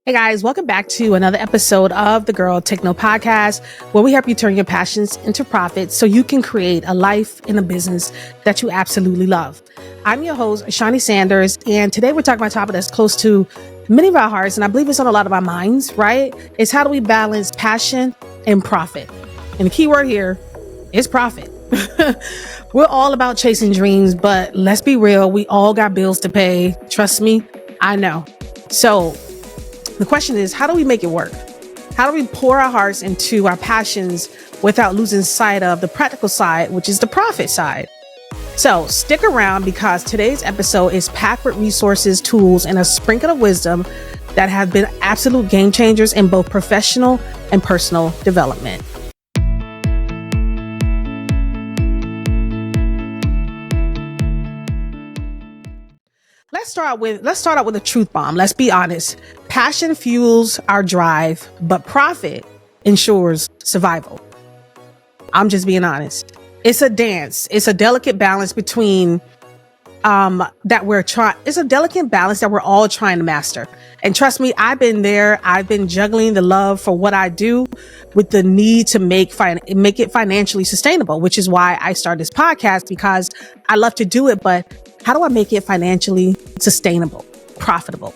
Hey guys, welcome back to another episode of the Girl Take No Podcast, where we help you turn your passions into profits so you can create a life and a business that you absolutely love. I'm your host, Shani Sanders, and today we're talking about a topic that's close to many of our hearts, and I believe it's on a lot of our minds, right? It's how do we balance passion and profit? And the key word here is profit. We're all about chasing dreams, but let's be real, we all got bills to pay. Trust me, I know. So the question is, how do we make it work? How do we pour our hearts into our passions without losing sight of the practical side, which is the profit side? So stick around because today's episode is packed with resources, tools, and a sprinkle of wisdom that have been absolute game changers in both professional and personal development. Let's start out with a truth bomb. Let's be honest. Passion fuels our drive, but profit ensures survival. I'm just being honest. It's a dance. It's a delicate balance between it's a delicate balance that we're all trying to master. And trust me, I've been there. I've been juggling the love for what I do with the need to make it financially sustainable, which is why I started this podcast, because I love to do it, but how do I make it financially sustainable, profitable?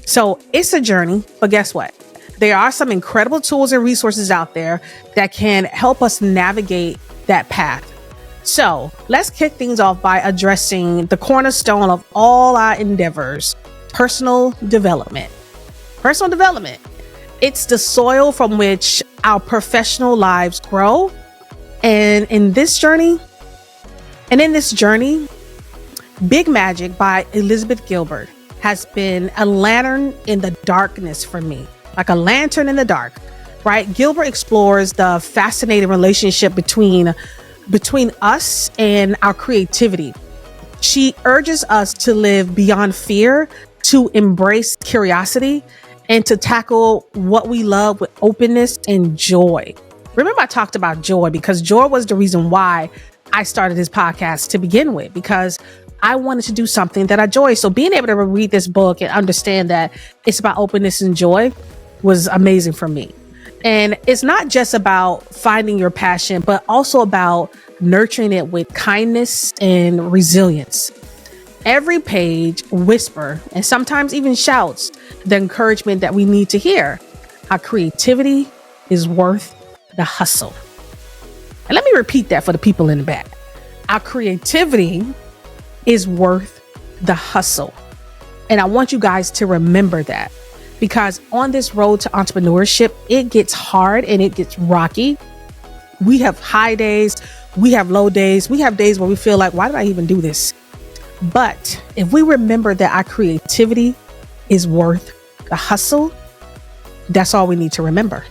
So it's a journey, but guess what? There are some incredible tools and resources out there that can help us navigate that path. So let's kick things off by addressing the cornerstone of all our endeavors, personal development. Personal development. It's the soil from which our professional lives grow. And in this journey, Big Magic by Elizabeth Gilbert has been a lantern in the darkness for me, like a lantern in the dark, right? Gilbert explores the fascinating relationship between us and our creativity. She urges us to live beyond fear, to embrace curiosity, and to tackle what we love with openness and joy. Remember, I talked about joy because joy was the reason why I started this podcast to begin with, because I wanted to do something that I enjoy. So being able to read this book and understand that it's about openness and joy was amazing for me. And it's not just about finding your passion, but also about nurturing it with kindness and resilience. Every page whisper and sometimes even shouts the encouragement that we need to hear. Our creativity is worth the hustle. And let me repeat that for the people in the back. Our creativity is worth the hustle. And I want you guys to remember that, because on this road to entrepreneurship, it gets hard and it gets rocky. We have high days, we have low days, we have days where we feel like, why did I even do this? But if we remember that our creativity is worth the hustle, that's all we need to remember.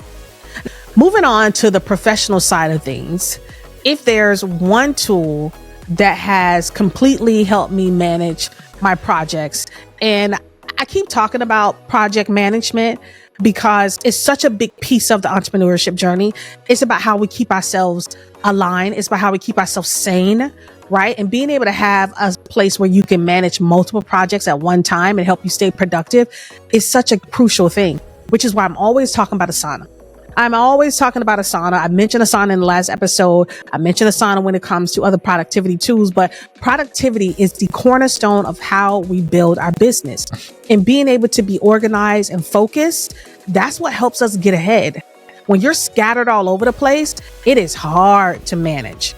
Moving on to the professional side of things, if there's one tool that has completely helped me manage my projects, and I keep talking about project management because it's such a big piece of the entrepreneurship journey. It's about how we keep ourselves aligned. It's about how we keep ourselves sane, right? And being able to have a place where you can manage multiple projects at one time and help you stay productive is such a crucial thing, which is why I'm always talking about Asana. I mentioned Asana in the last episode. I mentioned Asana when it comes to other productivity tools, but productivity is the cornerstone of how we build our business. And being able to be organized and focused, that's what helps us get ahead. When you're scattered all over the place, it is hard to manage.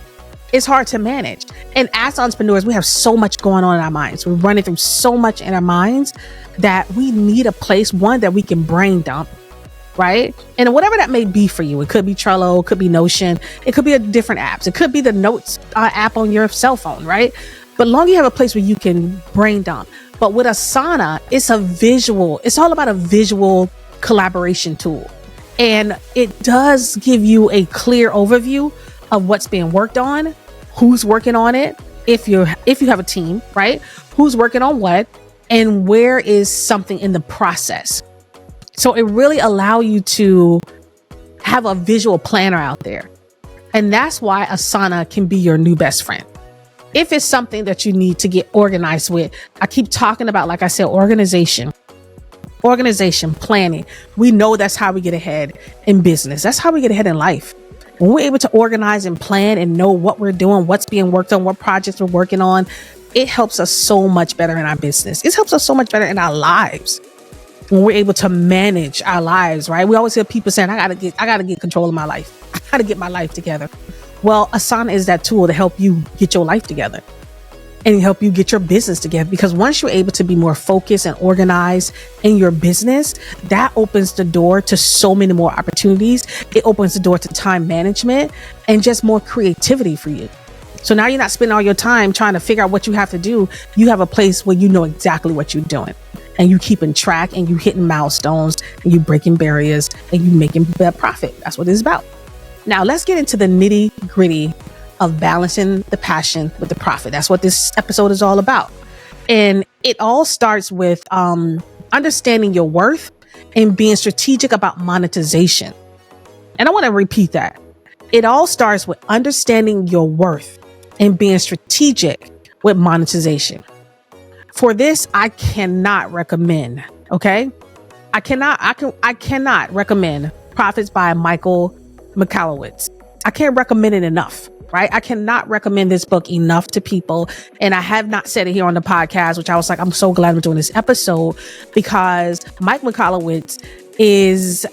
It's hard to manage. And as entrepreneurs, we have so much going on in our minds. We're running through so much in our minds that we need a place, one, that we can brain dump, right? And whatever that may be for you, it could be Trello, it could be Notion, it could be a different apps, it could be the Notes app on your cell phone, right? But long you have a place where you can brain dump. But with Asana, it's all about a visual collaboration tool. And it does give you a clear overview of what's being worked on, who's working on it, if you have a team, right? Who's working on what, and where is something in the process. So it really allows you to have a visual planner out there. And that's why Asana can be your new best friend. If it's something that you need to get organized with, I keep talking about, like I said, organization. Organization, planning. We know that's how we get ahead in business. That's how we get ahead in life. When we're able to organize and plan and know what we're doing, what's being worked on, what projects we're working on, it helps us so much better in our business. It helps us so much better in our lives. When we're able to manage our lives, right? We always hear people saying, I gotta get control of my life. I gotta get my life together. Well, Asana is that tool to help you get your life together and help you get your business together. Because once you're able to be more focused and organized in your business, that opens the door to so many more opportunities. It opens the door to time management and just more creativity for you. So now you're not spending all your time trying to figure out what you have to do. You have a place where you know exactly what you're doing, and you keeping track, and you hitting milestones, and you breaking barriers, and you making that profit. That's what it's about. Now let's get into the nitty gritty of balancing the passion with the profit. That's what this episode is all about. And it all starts with understanding your worth and being strategic about monetization. And I want to repeat that. It all starts with understanding your worth and being strategic with monetization. For this, I cannot recommend, okay? I cannot recommend Profits by McCallowitz. I can't recommend it enough, right? I cannot recommend this book enough to people. And I have not said it here on the podcast, which I was like, I'm so glad I'm doing this episode, because Mike McCallowitz is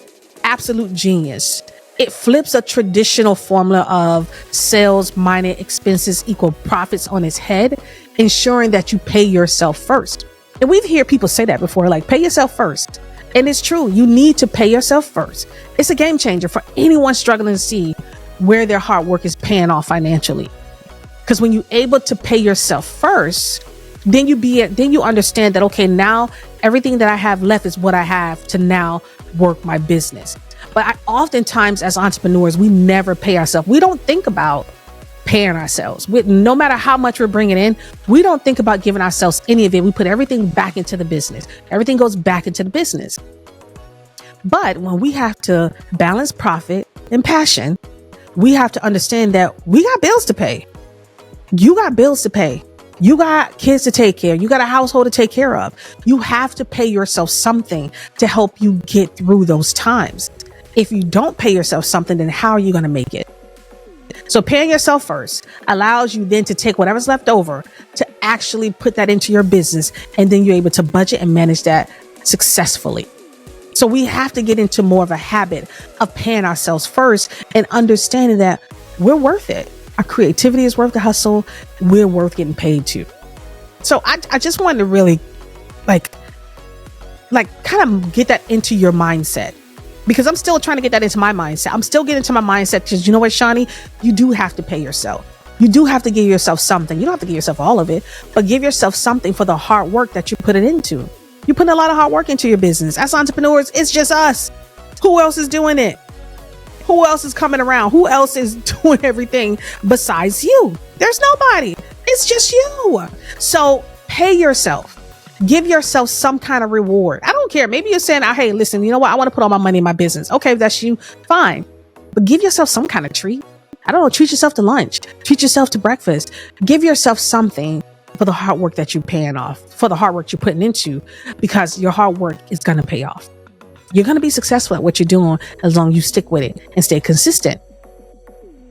absolute genius. It flips a traditional formula of sales minus expenses equal profits on its head, ensuring that you pay yourself first. And we've heard people say that before, like pay yourself first. And it's true. You need to pay yourself first. It's a game changer for anyone struggling to see where their hard work is paying off financially. Because when you're able to pay yourself first, then you understand that, okay, now everything that I have left is what I have to now work my business. But oftentimes as entrepreneurs, we never pay ourselves. We don't think about paying ourselves. No matter how much we're bringing in, we don't think about giving ourselves any of it. We put everything back into the business. Everything goes back into the business. But when we have to balance profit and passion, we have to understand that we got bills to pay. You got bills to pay. You got kids to take care of. You got a household to take care of. You have to pay yourself something to help you get through those times. If you don't pay yourself something, then how are you going to make it? So paying yourself first allows you then to take whatever's left over to actually put that into your business. And then you're able to budget and manage that successfully. So we have to get into more of a habit of paying ourselves first and understanding that we're worth it. Our creativity is worth the hustle. We're worth getting paid too. So I just wanted to really like kind of get that into your mindset, because I'm still trying to get that into my mindset. I'm still getting into my mindset because you know what, Shawnee, you do have to pay yourself. You do have to give yourself something. You don't have to give yourself all of it, but give yourself something for the hard work that you put it into. You put a lot of hard work into your business. As entrepreneurs, it's just us. Who else is doing it? Who else is coming around? Who else is doing everything besides you? There's nobody. It's just you. So pay yourself. Give yourself some kind of reward. I don't care. Maybe you're saying, hey, listen, you know what? I want to put all my money in my business. Okay, if that's you, fine. But give yourself some kind of treat. I don't know. Treat yourself to lunch. Treat yourself to breakfast. Give yourself something for the hard work that you're paying off, for the hard work you're putting into, because your hard work is going to pay off. You're going to be successful at what you're doing as long as you stick with it and stay consistent.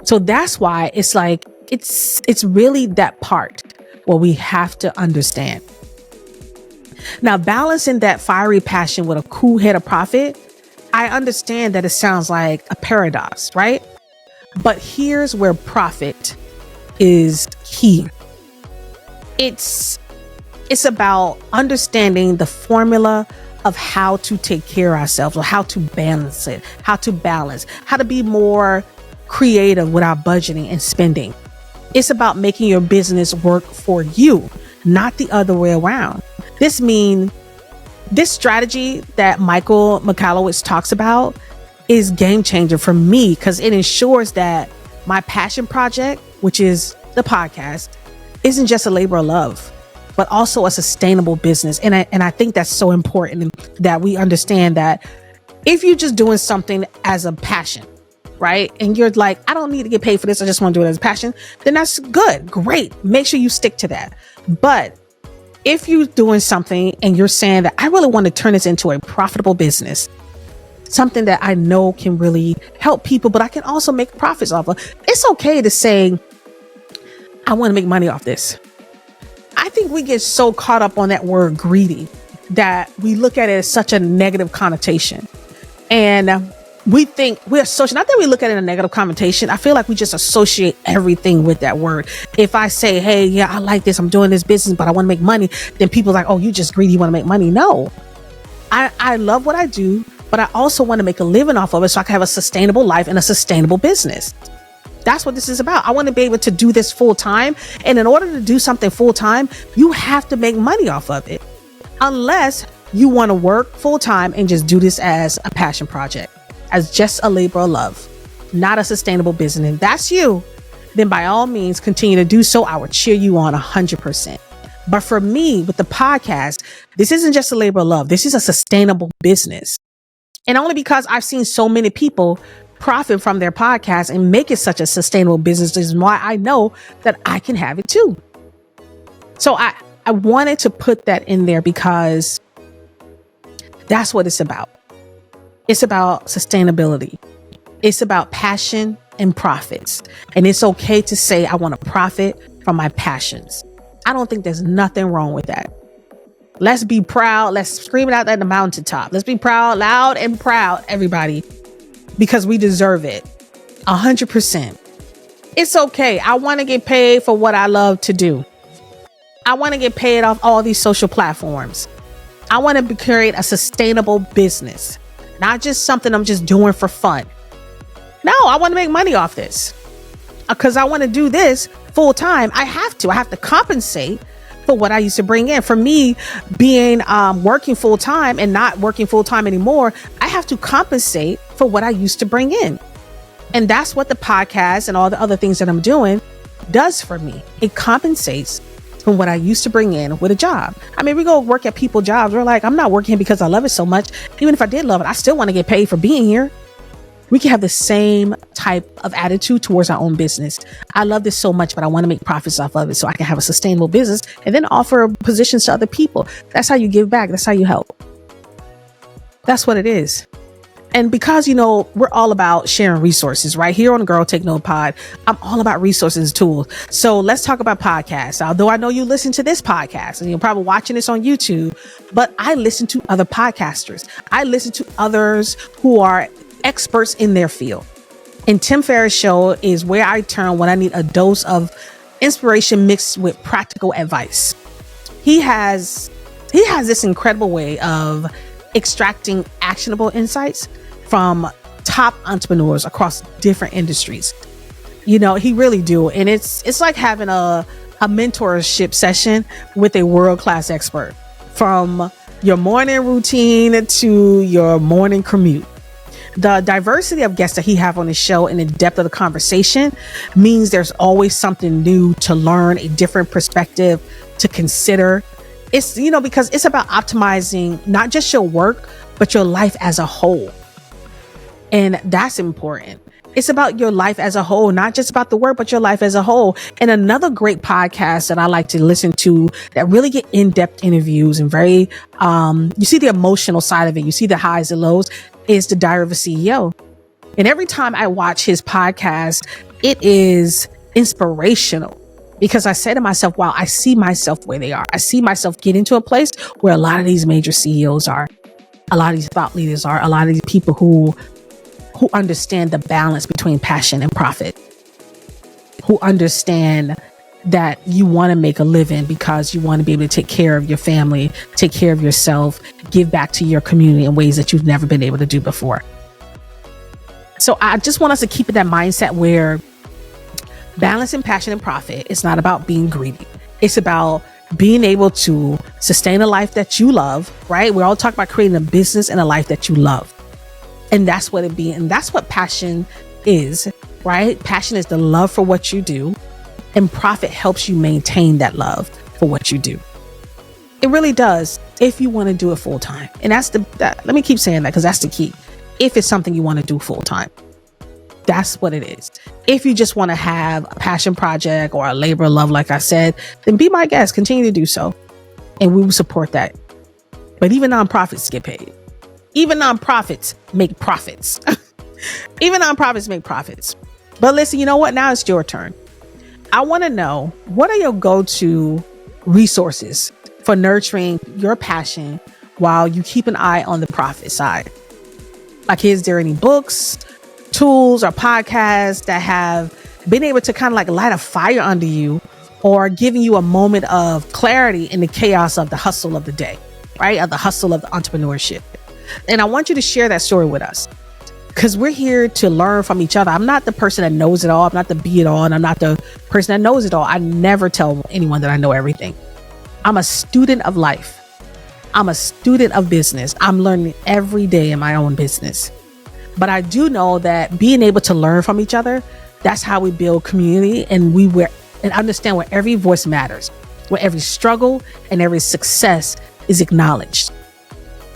So that's why it's like, it's really that part where we have to understand. Now, balancing that fiery passion with a cool head of profit, I understand that it sounds like a paradox, right? But here's where profit is key. It's about understanding the formula of how to take care of ourselves, or how to balance it, how to be more creative with our budgeting and spending. It's about making your business work for you, not the other way around. This strategy that Michael McCallowitz talks about is game changer for me, because it ensures that my passion project, which is the podcast, isn't just a labor of love, but also a sustainable business. And I think that's so important, that we understand that if you're just doing something as a passion, right? And you're like, I don't need to get paid for this, I just want to do it as a passion, then that's good. Great. Make sure you stick to that. But If you're doing something and you're saying that I really want to turn this into a profitable business, something that I know can really help people, but I can also make profits off of, it's okay to say, I want to make money off this. I think we get so caught up on that word greedy that we look at it as such a negative connotation. And we think we associate, not that we look at it in a negative connotation. I feel like we just associate everything with that word. If I say, hey, yeah, I like this, I'm doing this business, but I want to make money, then people are like, oh, you just greedy, you want to make money. No, I love what I do, but I also want to make a living off of it so I can have a sustainable life and a sustainable business. That's what this is about. I want to be able to do this full time. And in order to do something full time, you have to make money off of it. Unless you want to work full time and just do this as a passion project, as just a labor of love, not a sustainable business. And that's you, then by all means, continue to do so. I would cheer you on 100%. But for me, with the podcast, this isn't just a labor of love. This is a sustainable business. And only because I've seen so many people profit from their podcast and make it such a sustainable business is why I know that I can have it too. So I wanted to put that in there because that's what it's about. It's about sustainability. It's about passion and profits. And it's okay to say, I want to profit from my passions. I don't think there's nothing wrong with that. Let's be proud. Let's scream it out at the mountaintop. Let's be proud, loud and proud, everybody, because we deserve it 100%. It's okay. I want to get paid for what I love to do. I want to get paid off all these social platforms. I want to create a sustainable business, not just something I'm just doing for fun. No, I want to make money off this because I want to do this full time. I have to compensate for what I used to bring in. For me, being working full time and not working full time anymore, I have to compensate for what I used to bring in. And that's what the podcast and all the other things that I'm doing does for me. It compensates from what I used to bring in with a job. I mean, we go work at people's jobs. We're like, I'm not working because I love it so much. Even if I did love it, I still want to get paid for being here. We can have the same type of attitude towards our own business. I love this so much, but I want to make profits off of it so I can have a sustainable business and then offer positions to other people. That's how you give back. That's how you help. That's what it is. And because, we're all about sharing resources, right? Here on the Girl Take Note Pod, I'm all about resources and tools. So let's talk about podcasts. Although I know you listen to this podcast and you're probably watching this on YouTube, but I listen to other podcasters. I listen to others who are experts in their field. And Tim Ferriss Show is where I turn when I need a dose of inspiration mixed with practical advice. He has this incredible way of extracting actionable insights from top entrepreneurs across different industries. He really do. And it's like having a mentorship session with a world-class expert, from your morning routine to your morning commute. The diversity of guests that he have on his show and the depth of the conversation means there's always something new to learn, a different perspective to consider. It's, because it's about optimizing not just your work, but your life as a whole. And that's important. It's about your life as a whole, not just about the work, but your life as a whole. And another great podcast that I like to listen to that really get in-depth interviews and very, you see the emotional side of it. You see the highs and lows, is The Diary of a CEO. And every time I watch his podcast, it is inspirational because I say to myself, wow, I see myself where they are. I see myself getting to a place where a lot of these major CEOs are, a lot of these thought leaders are, a lot of these people who understand the balance between passion and profit, who understand that you want to make a living because you want to be able to take care of your family, take care of yourself, give back to your community in ways that you've never been able to do before. So I just want us to keep in that mindset where balancing passion and profit is not about being greedy. It's about being able to sustain a life that you love, right? We're all talking about creating a business and a life that you love. And that's what it be. And that's what passion is, right? Passion is the love for what you do, and profit helps you maintain that love for what you do. It really does, if you want to do it full time. And let me keep saying that because that's the key. If it's something you want to do full time, that's what it is. If you just want to have a passion project or a labor of love, like I said, then be my guest. Continue to do so. and we will support that. But even nonprofits get paid. Even nonprofits make profits. Even nonprofits make profits. But listen, you know what? Now it's your turn. I want to know, what are your go-to resources for nurturing your passion while you keep an eye on the profit side? Like, is there any books, tools, or podcasts that have been able to kind of like light a fire under you, or giving you a moment of clarity in the chaos of the hustle of the day, right? Of the hustle of the entrepreneurship. And I want you to share that story with us, because we're here to learn from each other. I'm not the person that knows it all. I'm not the be it all. And I'm not the person that knows it all. I never tell anyone that I know everything. I'm a student of life. I'm a student of business. I'm learning every day in my own business. But I do know that being able to learn from each other, that's how we build community, and understand where every voice matters, where every struggle and every success is acknowledged.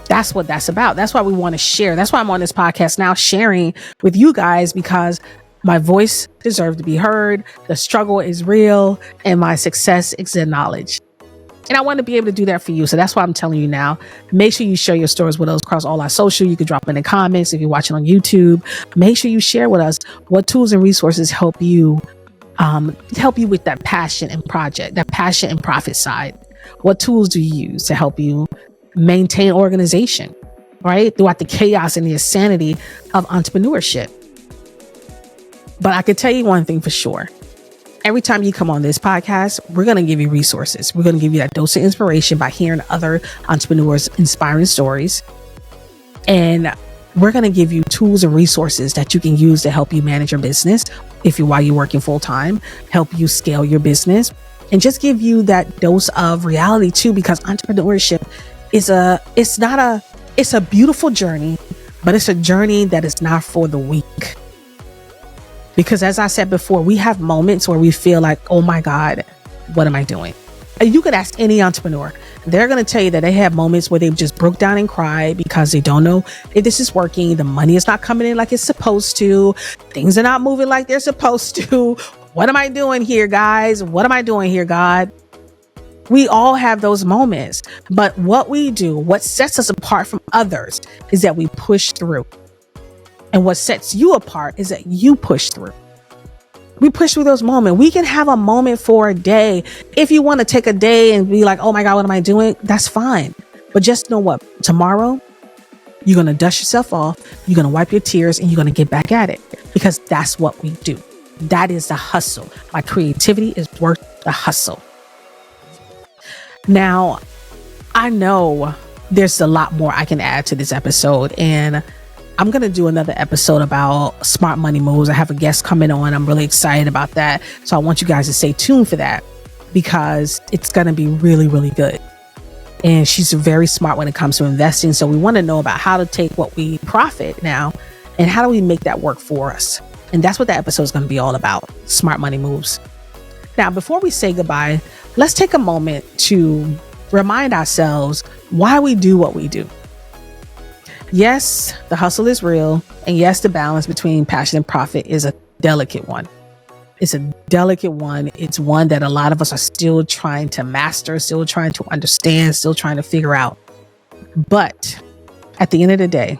That's what that's about. That's why we want to share. That's why I'm on this podcast now, sharing with you guys, because my voice deserves to be heard. The struggle is real and my success is acknowledged. And I want to be able to do that for you. So that's why I'm telling you now. Make sure you share your stories with us across all our social. You can drop in the comments if you're watching on YouTube. Make sure you share with us what tools and resources help you with that passion and project, that passion and profit side. What tools do you use to help you maintain organization, right? Throughout the chaos and the insanity of entrepreneurship. But I can tell you one thing for sure. Every time you come on this podcast, we're going to give you resources. We're going to give you that dose of inspiration by hearing other entrepreneurs' inspiring stories. And we're going to give you tools and resources that you can use to help you manage your business while you're working full time, help you scale your business, and just give you that dose of reality too, because entrepreneurship it's a beautiful journey, but it's a journey that is not for the weak. Because as I said before, we have moments where we feel like, oh my God, what am I doing? And you could ask any entrepreneur. They're going to tell you that they have moments where they've just broke down and cried because they don't know if this is working. The money is not coming in like it's supposed to. Things are not moving like they're supposed to. What am I doing here, guys? What am I doing here, God? We all have those moments, but what we do, what sets us apart from others, is that we push through. And what sets you apart is that you push through. We push through those moments. We can have a moment for a day. If you want to take a day and be like, oh my God, what am I doing? That's fine. But just know what? Tomorrow, you're going to dust yourself off. You're going to wipe your tears and you're going to get back at it, because that's what we do. That is the hustle. My creativity is worth the hustle. Now, I know there's a lot more I can add to this episode, and I'm going to do another episode about smart money moves. I have a guest coming on. I'm really excited about that. So I want you guys to stay tuned for that, because it's going to be really, really good. And she's very smart when it comes to investing. So we want to know about how to take what we profit now and how do we make that work for us. And that's what the episode is going to be all about, smart money moves. Now, before we say goodbye, let's take a moment to remind ourselves why we do what we do. Yes, the hustle is real. And yes, the balance between passion and profit is a delicate one. It's a delicate one. It's one that a lot of us are still trying to master, still trying to understand, still trying to figure out. But at the end of the day,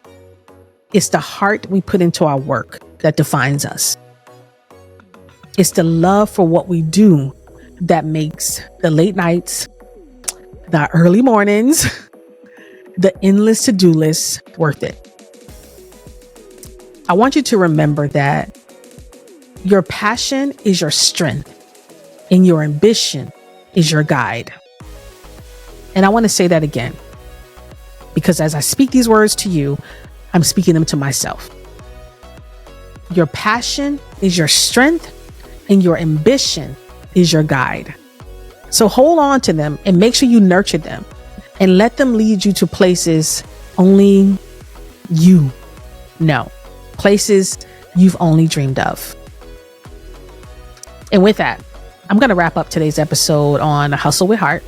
it's the heart we put into our work that defines us. It's the love for what we do that makes the late nights, the early mornings, the endless to-do lists worth it. I want you to remember that your passion is your strength and your ambition is your guide. And I want to say that again, because as I speak these words to you, I'm speaking them to myself. Your passion is your strength and your ambition is your guide. So hold on to them and make sure you nurture them and let them lead you to places only you know, places you've only dreamed of. And with that, I'm going to wrap up today's episode on Hustle with Heart,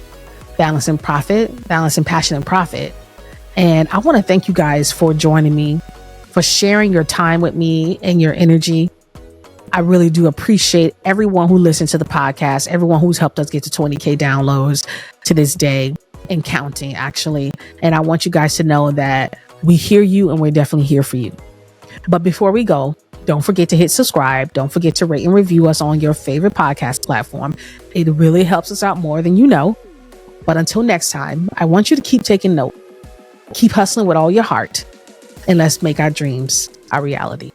balancing passion and profit. And I want to thank you guys for joining me, for sharing your time with me and your energy. I really do appreciate everyone who listens to the podcast, everyone who's helped us get to 20K downloads to this day. and counting, actually. And I want you guys to know that we hear you and we're definitely here for you. But before we go, don't forget to hit subscribe. Don't forget to rate and review us on your favorite podcast platform. It really helps us out more than you know. But until next time, I want you to keep taking note. Keep hustling with all your heart. And let's make our dreams our reality.